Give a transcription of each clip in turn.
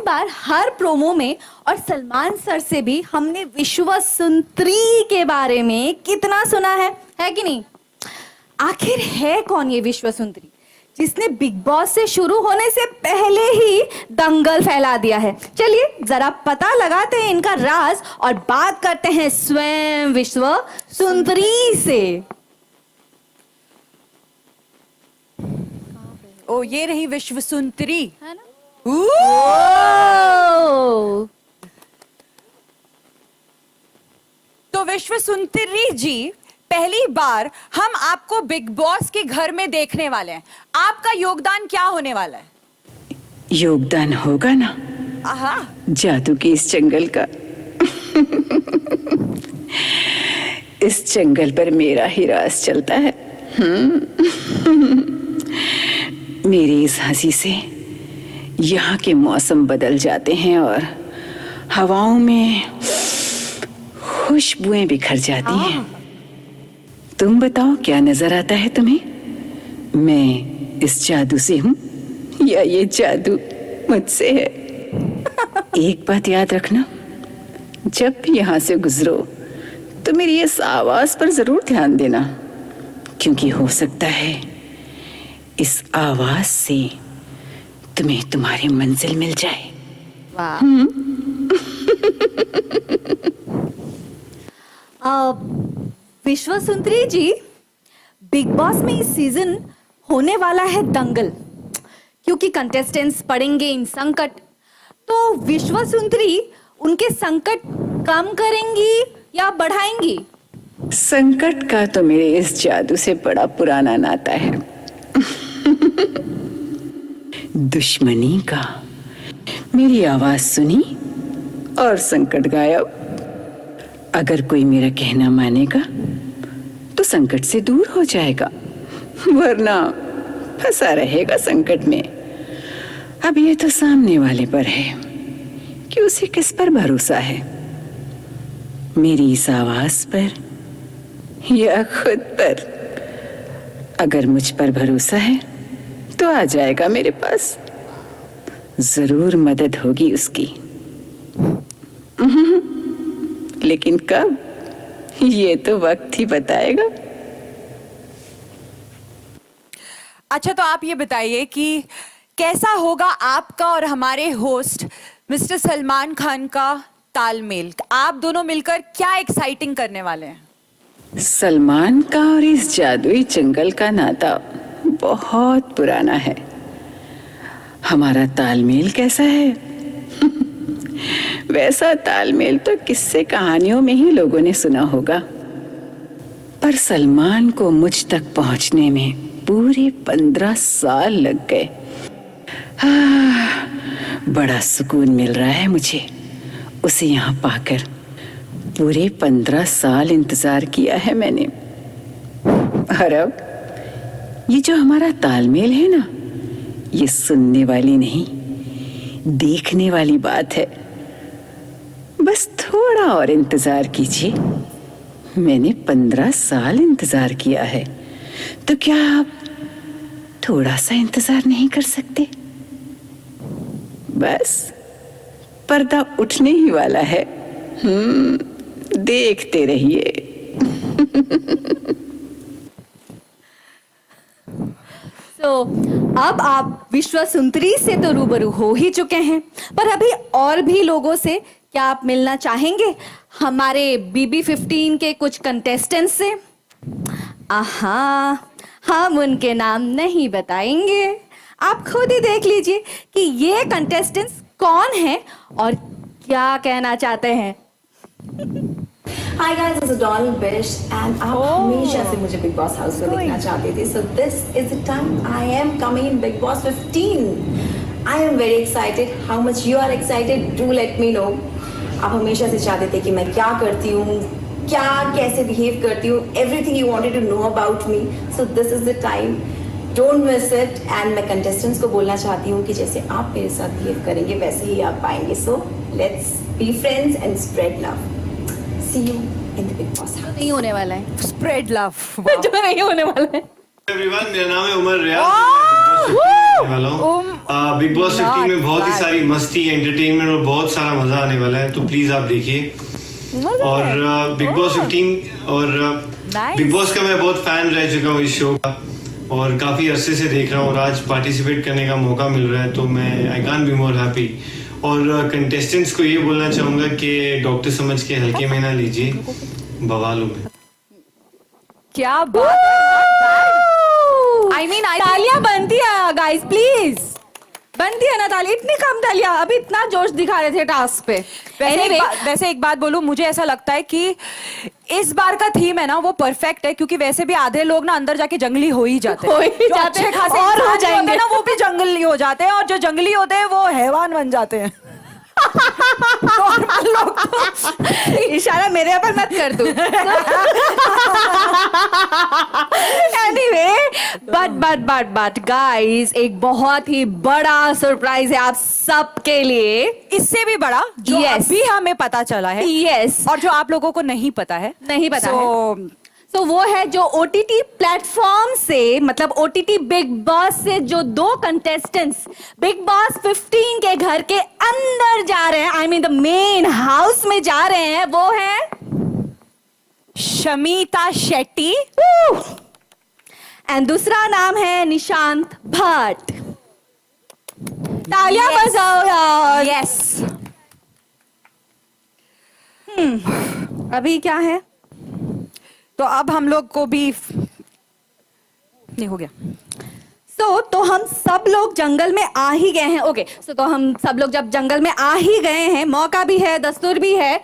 बार हर promo में और Salman sir से भी हमने विश्वसुंदरी के बारे में कितना सुना है कि नहीं? आखिर है कौन ये विश्वसुंदरी जिसने बिग बॉस से शुरू होने से पहले ही दंगल फैला दिया है? चलिए जरा पता लगाते हैं इनका राज और बात करते हैं स्वयं विश्वसुंदरी से। ओ ये रही विश्वसुंदरी, है ना? तो विश्वसुंदरी जी, पहली बार हम आपको बिग बॉस के घर में देखने वाले हैं। आपका योगदान क्या होने वाला है? योगदान होगा ना आहा, जादू के इस जंगल का। इस जंगल पर मेरा ही राज चलता है। मेरी इस हंसी से यहाँ के मौसम बदल जाते हैं और हवाओं में खुशबुएं बिखर जाती हैं। तुम बताओ क्या नजर आता है तुम्हें? मैं इस जादू से हूँ या ये जादू मुझसे है? एक बात याद रखना, जब भी यहाँ से गुजरो तो मेरी इस आवाज पर जरूर ध्यान देना, क्योंकि हो सकता है इस आवाज से तुम्हें तुम्हारी मंजिल मिल जाए। वाह। विश्वसुंदरी जी, बिग बॉस में इस सीजन होने वाला है दंगल, क्योंकि कंटेस्टेंट्स पड़ेंगे इन संकट। तो विश्वसुंदरी उनके संकट कम करेंगी या बढ़ाएंगी? संकट का तो मेरे इस जादू से बड़ा पुराना नाता है। दुश्मनी का। मेरी आवाज सुनी और संकट गायब। अगर कोई मेरा कहना मानेगा तो संकट से दूर हो जाएगा, वरना फंसा रहेगा संकट में। अब ये तो सामने वाले पर है कि उसे किस पर भरोसा है, मेरी इस आवाज पर या खुद पर। अगर मुझ पर भरोसा है तो आ जाएगा मेरे पास, जरूर मदद होगी उसकी। लेकिन कब, ये तो वक्त ही बताएगा। अच्छा, तो आप ये बताइए कि कैसा होगा आपका और हमारे होस्ट मिस्टर सलमान खान का तालमेल? आप दोनों मिलकर क्या एक्साइटिंग करने वाले हैं? सलमान का और इस जादुई जंगल का नाता बहुत पुराना है। हमारा तालमेल कैसा है? वैसा तालमेल तो किस्से कहानियों में ही लोगों ने सुना होगा, पर सलमान को मुझ तक पहुंचने में पूरे 15 साल लग गए। बड़ा सुकून मिल रहा है मुझे उसे यहाँ पाकर। पूरे 15 साल इंतजार किया है मैंने। और अब ये जो हमारा तालमेल है ना, ये सुनने वाली नहीं, देखने वाली बात है। बस थोड़ा और इंतजार कीजिए। मैंने 15 साल इंतजार किया है, तो क्या आप थोड़ा सा इंतजार नहीं कर सकते? बस पर्दा उठने ही वाला है। देखते रहिए। अब आप विश्वसुंदरी से तो रूबरू हो ही चुके हैं, पर अभी और भी लोगों से क्या आप मिलना चाहेंगे? हमारे BB15 के कुछ कंटेस्टेंट्स से? हम उनके नाम नहीं बताएंगे, आप खुद ही देख लीजिए कि ये कंटेस्टेंट्स कौन हैं और क्या कहना चाहते हैं। Hi guys, this is Donald Bish and आप हमेशा से मुझे बिग बॉस हाउस में देखना चाहते थे, so this is the time I am coming in Big Boss 15. I am very excited. How much you are excited? Do let me know. आप हमेशा से चाहते थे कि मैं क्या करती हूँ, क्या कैसे बिहेव करती हूँ, everything you wanted to know about me. So this is the time. Don't miss it. And मैं contestants को बोलना चाहती हूँ कि जैसे आप मेरे साथ बिहेव करेंगे वैसे ही आप पाएंगे. So let's be friends and spread love. See you in the Big Boss house. नहीं होने वाला है, स्प्रेड लव। जो नहीं होने वाला है। एवरीवन, मेरा नाम है उमर रियाज। बिग बॉस 15 में बहुत ही bad. सारी मस्ती, एंटरटेनमेंट और बहुत सारा मजा आने वाला है, तो प्लीज आप देखिए। और बिग बॉस 15 और Nice. बिग बॉस का मैं बहुत फैन रह चुका हूँ इस शो का, और काफी अरसे से देख रहा हूँ, और आज पार्टिसिपेट करने का मौका मिल रहा है, तो मैं I can't be more happy. और कंटेस्टेंट्स को ये बोलना चाहूंगा कि डॉक्टर समझ के हल्के में ना लीजिए, बवालों में। क्या बात है। I mean, I think- तालियां बनती है गाइस, प्लीज बनती है ना ताली, इतनी कम तालियां, अभी इतना जोश दिखा रहे थे टास्क पे। Anyway, वैसे एक बात बोलूं, मुझे ऐसा लगता है कि इस बार का थीम है ना वो परफेक्ट है, क्योंकि वैसे भी आधे लोग ना अंदर जाके जंगली हो ही जाते हैं। हो ही जो जाते अच्छे हैं, खासे और हो इंसान जो होते हैं जाएंगे। ना वो भी जंगली हो जाते हैं, और जो जंगली होते हैं वो हैवान बन जाते हैं। नॉर्मल लोग तो इशारा मेरे ऊपर मत कर तू। एनीवे, बट गाइस, एक बहुत ही बड़ा सरप्राइज है आप सबके लिए। इससे भी बड़ा जो Yes. अभी हमें पता चला है, यस, और जो आप लोगों को नहीं पता है, नहीं पता So, है। तो वो है जो OTT प्लेटफॉर्म से, मतलब OTT बिग बॉस से जो 2 कंटेस्टेंट्स बिग बॉस 15 के घर के अंदर जा रहे हैं, I mean the main house में जा रहे हैं, वो है शमिता शेट्टी एंड दूसरा नाम है निशांत भट्ट। तालियां Yes. बजाओ यार। यस। अभी क्या है? तो अब हम लोग को भी नहीं हो गया। तो हम सब लोग जंगल में आ ही गए हैं। ओके, तो हम सब लोग जब जंगल में आ ही गए हैं, मौका भी है, दस्तूर भी है,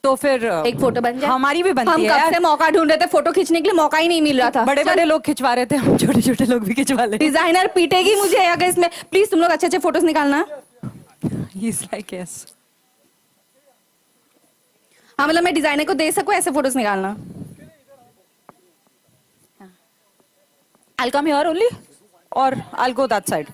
तो फिर एक फोटो बन जाए। हमारी भी बनती हम है कब यार। से मौका ढूंढ रहे थे, फोटो खींचने के लिए मौका ही नहीं मिल रहा था। बड़े बड़े लोग खिंचवा रहे थे, हम छोटे छोटे लोग भी खिंचवा ले। डिजाइनर पीटेगी मुझे अगर इसमें। प्लीज तुम लोग अच्छे अच्छे फोटोज निकालना। He's like yes. हाँ, मतलब मैं डिजाइनर को दे सकूं ऐसे फोटोज निकालना। I'll come here only, or I'll go that side.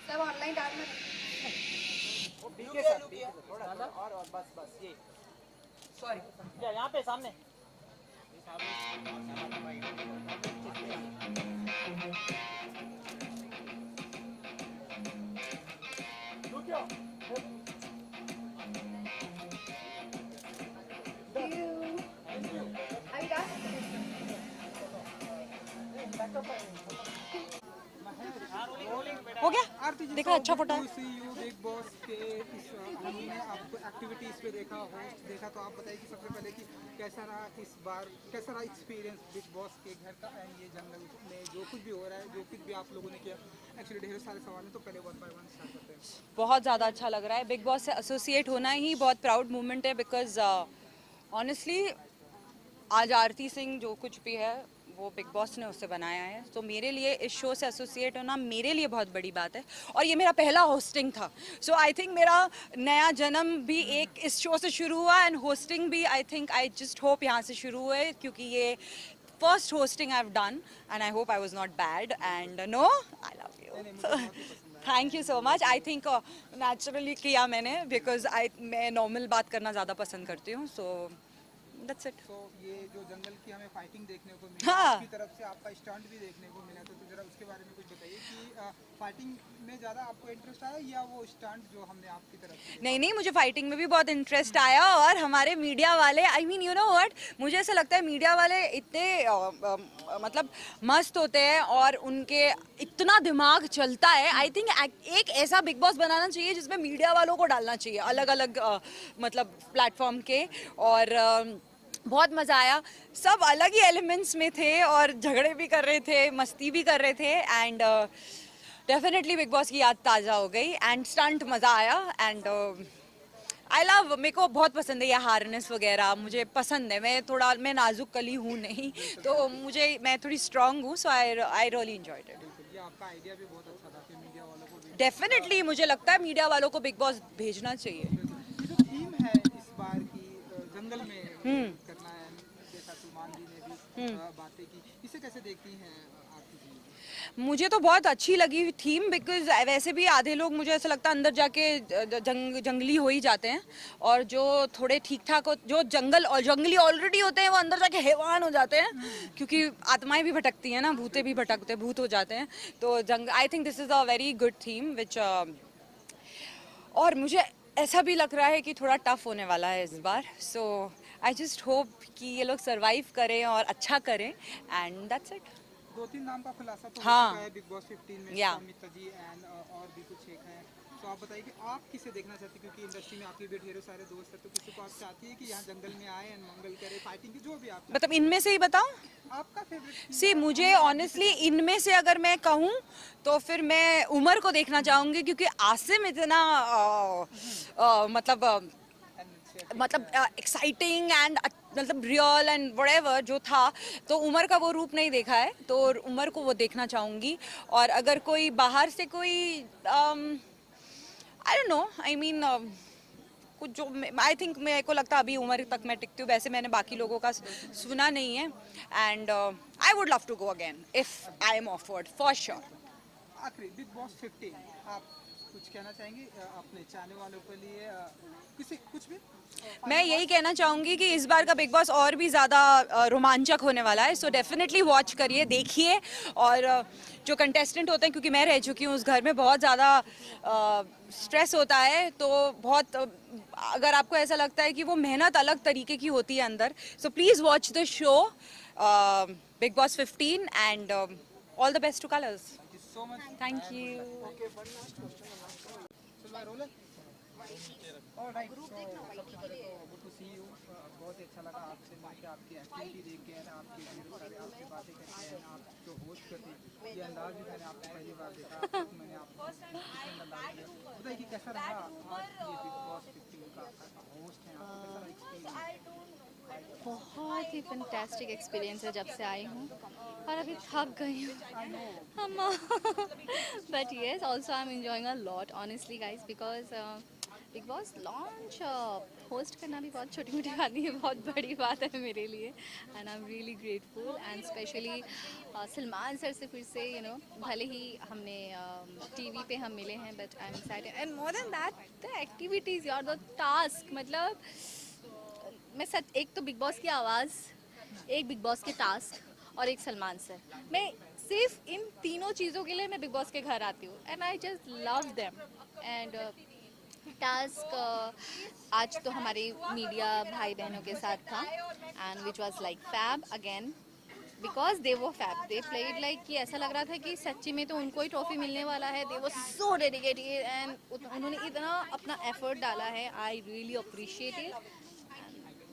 सब ऑनलाइन डालना। यहाँ पे सामने आरती जी, देखा अच्छा फोटा है। सी यू बिग बॉस के इस हमने आपको एक्टिविटीज पे देखा, होस्ट देखा, तो आप बताइए कि सबसे पहले कि कैसा रहा इस बार, कैसा रहा एक्सपीरियंस बिग बॉस के घर का एंड ये जंगल में जो कुछ भी हो रहा है, जो कुछ भी आप लोगों ने किया। एक्चुअली ढेर सारे सवाल हैं, तो पहले वन बाय वन स्टार्ट करते हैं। बहुत ज़्यादा अच्छा लग रहा है, बिग बॉस से एसोसिएट होना ही बहुत प्राउड मोमेंट है, बिकॉज ऑनेस्टली आज आरती सिंह जो कुछ भी है वो बिग बॉस ने उससे बनाया है, तो मेरे लिए इस शो से एसोसिएट होना मेरे लिए बहुत बड़ी बात है। और ये मेरा पहला होस्टिंग था, सो आई थिंक मेरा नया जन्म भी एक इस शो से शुरू हुआ, एंड होस्टिंग भी I think I just hope यहाँ से शुरू हुए, क्योंकि ये first hosting I have done and I hope I was not bad and no I love you, thank you so much. I think naturally किया मैंने, because मैं नॉर्मल बात करना ज़्यादा पसंद करती हूँ, सो दैट्स इट। तो ये जो जंगल की हमें फाइटिंग देखने को मिली, हाँ। आपकी तरफ से आपका स्टंट भी देखने को मिला, तो जरा उसके बारे में कुछ बताइए कि फाइटिंग में ज़्यादा आपको इंटरेस्ट आया या वो स्टंट जो हमने आपकी तरफ से देखा? नहीं नहीं, मुझे फाइटिंग में भी बहुत इंटरेस्ट आया, और हमारे मीडिया वाले, I mean you know what, मुझे ऐसा लगता है मीडिया वाले इतने मतलब मस्त होते हैं और उनके इतना दिमाग चलता है। आई थिंक एक ऐसा बिग बॉस बनाना चाहिए जिसमें मीडिया वालों को डालना चाहिए, अलग अलग मतलब प्लेटफॉर्म के, और बहुत मज़ा आया। सब अलग ही एलिमेंट्स में थे और झगड़े भी कर रहे थे, मस्ती भी कर रहे थे, एंड डेफिनेटली बिग बॉस की याद ताज़ा हो गई, एंड स्टंट मज़ा आया, एंड आई लव, मेरे को बहुत पसंद है ये हार्नेस वगैरह, मुझे पसंद है। मैं नाजुक कली हूँ नहीं, तो मैं थोड़ी स्ट्रांग हूँ, सो आई रियली एंजॉयड इट। बिल्कुल, ये आपका आइडिया भी बहुत अच्छा था कि मीडिया वालों को भी। डेफिनेटली मुझे लगता है मीडिया वालों को बिग बॉस भेजना चाहिए। ये जो थीम है इस बार की जंगल में करना है, जैसा सलमान जी ने भी बातें की, इसे कैसे देखती हैं आरती जी? मुझे तो बहुत अच्छी लगी थीम, बिकॉज वैसे भी आधे लोग मुझे ऐसा लगता है अंदर जाके जंगली हो ही जाते हैं, और जो थोड़े ठीक ठाक जो जंगली ऑलरेडी होते हैं वो अंदर जाके हैवान हो जाते हैं, क्योंकि आत्माएं भी भटकती हैं ना, भूत हो जाते हैं। तो I think this is a very good theme which, और मुझे ऐसा भी लग रहा है कि थोड़ा टफ होने वाला है इस बार, सो आई जस्ट होप कि ये लोग सरवाइव करें और अच्छा करें, एंड दैट्स इट। 2-3 नाम का खुलासा तो हाँ। हो चुका है बिग बॉस 15 में, या। अमिता जी एंड और भी कुछ एक हैं, तो आप बताइए कि आप किसे देखना चाहती हैं, क्योंकि इंडस्ट्री में आपके भी ढेरों सारे दोस्त हैं, तो किसी को आप चाहती है कि यहाँ जंगल में आए एंड मंगल करे, फाइटिंग की जो भी आप मतलब इनमें से ही बताऊं? आपका फेवरेट। सी मुझे ऑनेस्टली इनमें से अगर मैं कहूँ तो फिर मैं उमर को देखना चाहूँगी, क्योंकि आसिम इतना मतलब एक्साइटिंग एंड मतलब रियल एंड व्हाटएवर जो था, तो उमर का वो रूप नहीं देखा है, तो उमर को वो देखना चाहूँगी। और अगर कोई बाहर से कोई I don't know, I mean कुछ जो आई थिंक मेरे को लगता है अभी उम्र तक मैं टिकती हूँ, वैसे मैंने बाकी लोगों का सुना नहीं है, and I would love to go again if I am offered for sure. आखिरी बिग बॉस 15 आप कुछ कहना चाहेंगे अपने चाहने वालों के लिए, किसी कुछ भी? मैं यही कहना चाहूँगी कि इस बार का बिग बॉस और भी ज़्यादा रोमांचक होने वाला है, सो डेफिनेटली वॉच करिए, देखिए। और जो कंटेस्टेंट होते हैं, क्योंकि मैं रह चुकी हूँ उस घर में, बहुत ज़्यादा स्ट्रेस होता है, तो बहुत अगर आपको ऐसा लगता है कि वो मेहनत अलग तरीके की होती है अंदर, so please watch the show Bigg Boss 15 and all the best to Colors. So much, thank you. Alright, so सबसे पहले तो गुड टू सी यू, बहुत ही अच्छा लगा आपसे मिलकर, आपकी एक्टिविटी देख के, आपकी ढेर सारे आपसे बातें करके, आप जो होस्ट करते हैं, ये अंदाज भी मैंने आपको पहली बार देखा, मैंने आपको बताइए कि कैसा रहा आज ये बिग बॉस 15 का होस्ट है, आपको कैसा रहा एक्सपीरियंस? बहुत ही फैंटास्टिक एक्सपीरियंस है जब से आई हूँ, और अभी थक गई हूँ but yes also I am enjoying a lot honestly guys, because big boss launch host करना भी बहुत छोटी मोटी बात नहीं है, बहुत बड़ी बात है मेरे लिए, and I am really grateful, and specially Salman sir से फिर से यू नो, भले ही हमने टीवी पे हम मिले हैं, but I am excited, and more than that the activities यार, द टास्क, मतलब मैं सच, एक तो बिग बॉस की आवाज़, एक बिग बॉस के टास्क, और एक सलमान सर, मैं सिर्फ इन तीनों चीज़ों के लिए मैं बिग बॉस के घर आती हूँ, and I just love them. And task आज तो हमारे मीडिया भाई बहनों के साथ था, and which was like fab again, because they वो फैब दे प्लेड लाइक कि ऐसा लग रहा था कि सच्ची में तो उनको ही ट्रॉफी मिलने वाला है. दे वो सो डेडिकेटेड एंड उन्होंने इतना अपना एफर्ट डाला है. I really appreciate it.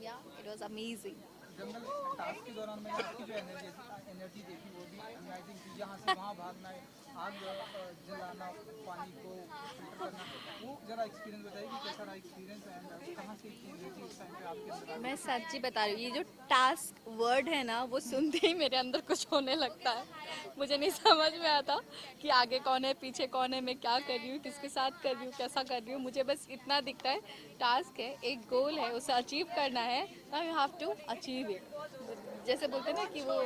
Yeah it was amazing. Jungle task के दौरान मैंने आपकी जो एनर्जी देखी वो भी अमेजिंग थी। यहाँ से वहाँ भागना, आग जलाना, पानी को फिल्टर करना, वो जरा एक्सपीरियंस बताइए कि कैसा रहा एक्सपीरियंस एंड कहाँ से इतनी एनर्जी उस टाइम पे आपके अंदर आई? मैं सच्ची बता रही हूँ, ये जो टास्क वर्ड है ना, वो सुनते ही मेरे अंदर कुछ होने लगता है. मुझे नहीं समझ में आता कि आगे कौन है, पीछे कौन है, मैं क्या कर रही हूँ, किसके साथ कर रही हूँ, कैसा कर रही हूँ. मुझे बस इतना दिखता है टास्क है, एक गोल है, उसे अचीव करना है. Now you have to achieve it. जैसे बोलते हैं ना कि वो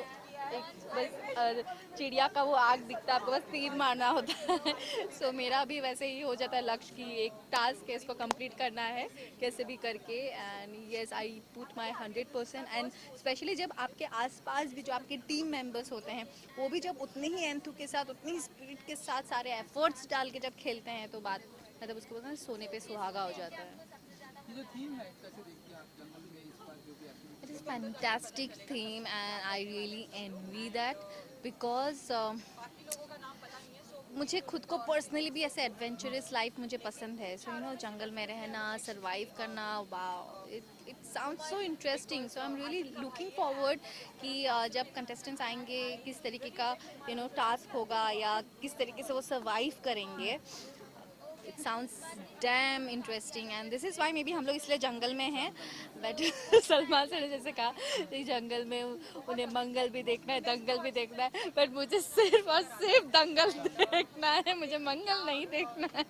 एक बस चिड़िया का वो आग दिखता है, आपको बस तीर मारना होता है. सो मेरा भी वैसे ही हो जाता है लक्ष्य कि एक टास्क है, इसको कंप्लीट करना है कैसे भी करके. And yes, I put my 100%. And specially जब आपके आसपास भी जो आपके टीम मेंबर्स होते हैं, वो भी जब उतने ही एंथू के साथ, उतनी स्पिरिट के साथ सारे एफर्ट्स डाल के जब खेलते हैं, तो बात मतलब उसको बोलते हैं सोने पे सुहागा हो जाता है. ये जो थीम है कैसे देखती हैं आप जंगल में इस बार जो भी activity? It is fantastic theme and I really envy that because मुझे खुद को पर्सनली भी ऐसे एडवेंचरस लाइफ मुझे पसंद है. सो यू नो, जंगल में रहना, सरवाइव करना, wow, it sounds so interesting. So I am really looking forward कि जब कंटेस्टेंट्स आएंगे किस तरीके का यू नो टास्क होगा या किस तरीके से वो सर्वाइव करेंगे. It sounds dam interesting and this is why may be हम लोग इसलिए जंगल में हैं. बट सलमान सर ने जैसे कहा कि जंगल में उन्हें मंगल भी देखना है, दंगल भी देखना है, बट मुझे सिर्फ और सिर्फ दंगल देखना है, मुझे मंगल नहीं देखना है.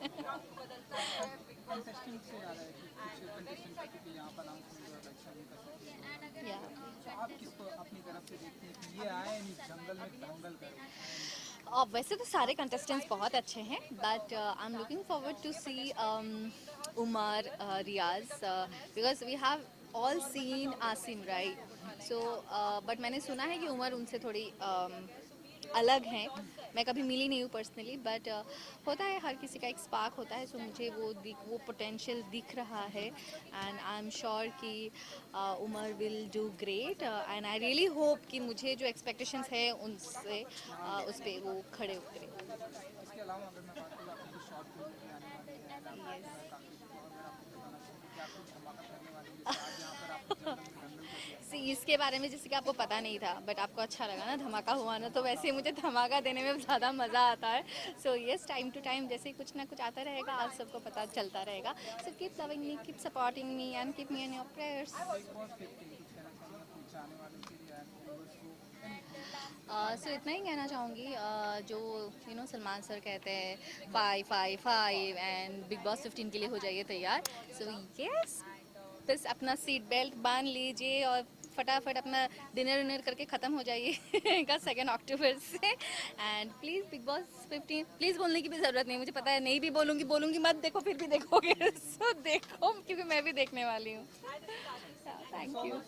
कंटेस्टेंट से आ रहा है कि कुछ कंटेस्टेंट कहते हैं कि यहाँ पर अनाउंसमेंट जो इलेक्शन नहीं कर सकते, या तो आप किसको अपनी तरफ से देखते हैं कि ये आए नहीं जंगल में दंगल करें? वैसे तो सारे कंटेस्टेंट्स बहुत अच्छे हैं, but I am looking forward to see Umar, Riaz, because we have all seen Asim, right. So but मैंने सुना है कि उमर उनसे थोड़ी अलग हैं. मैं कभी मिली नहीं हूँ पर्सनली, बट होता है, हर किसी का एक स्पार्क होता है. सो मुझे वो पोटेंशियल दिख रहा है एंड आई एम श्योर कि Umar will do great. And I really hope कि मुझे जो एक्सपेक्टेशंस है उनसे उस पर वो खड़े उतरे. इसके अलावा अगर मैं बात करूँ आपकी जो शॉर्ट फिल्म भी आने वाली है, क्या कुछ धमाका करने वाली है आज यहाँ पर आप जंगल में दंगल कर दिया? सी, इसके बारे में जैसे कि आपको पता नहीं था, बट आपको अच्छा लगा ना, धमाका हुआ ना, तो वैसे मुझे धमाका देने में ज़्यादा मज़ा आता है. So yes, time to time जैसे कुछ ना कुछ आता रहेगा, आप सबको पता चलता रहेगा. So keep loving me, keep supporting me and keep me in your prayers. Big Boss 15 कुछ कहना चाहेंगे पीछे आने वालों के लिए एंड व्यूअर्स को? सो इतना ही कहना चाहूँगी, जो यू नो सलमान सर कहते हैं 5-5-5 एंड बिग बॉस 15 के लिए हो जाइए तैयार. सो यस, बस अपना सीट बेल्ट बांध लीजिए और फटाफट अपना डिनर विनर करके ख़त्म हो जाइएगा 2 अक्टूबर से. And please big Boss 15, please बोलने की भी ज़रूरत नहीं, मुझे पता है नहीं भी बोलूँगी मत देखो, फिर भी देखोगे. सो देखो, क्योंकि मैं भी देखने वाली हूँ. Thank you.